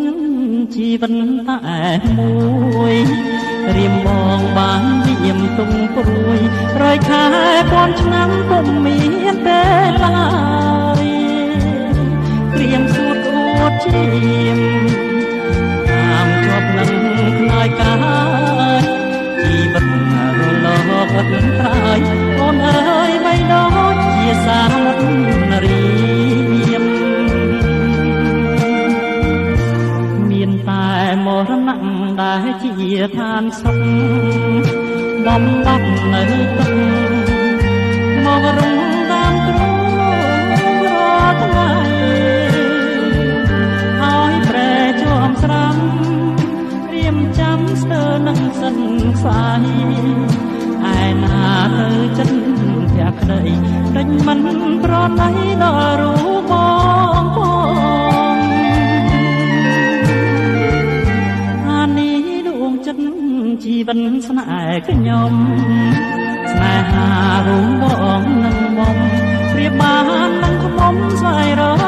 ចិត្តជីវិតតែមួយរៀមបងបានវិមទុំព្រួយរយខែពាន់ឆ្នាំពុំមានទេឡើយព្រៀមសួតអួតជាមតាមជាប់នឹងខ្នើយកាយជីវិតរលកអត់ត្រើយអូនអើយបីដូចជាសាមតរៀមមានតែមរណៈដែលជាឋានសុខបំបត្តិនៅទឹកមករំតាមទ្រូងរាល់ថ្ងៃហើយប្រែជាប់ស្រាំរៀមចាំស្ទើរនឹងសិនខ្សែឯណាទៅចិត្តភក្តីដេញមិនប្រណីដល់រូបបងផងអានេះដួងចិត្តជីវិតស្នេហ៍ខ្ញុំស្នេហារួមបងនឹងមុំព្រៀបបាននឹងខ្មុំស្វែងរក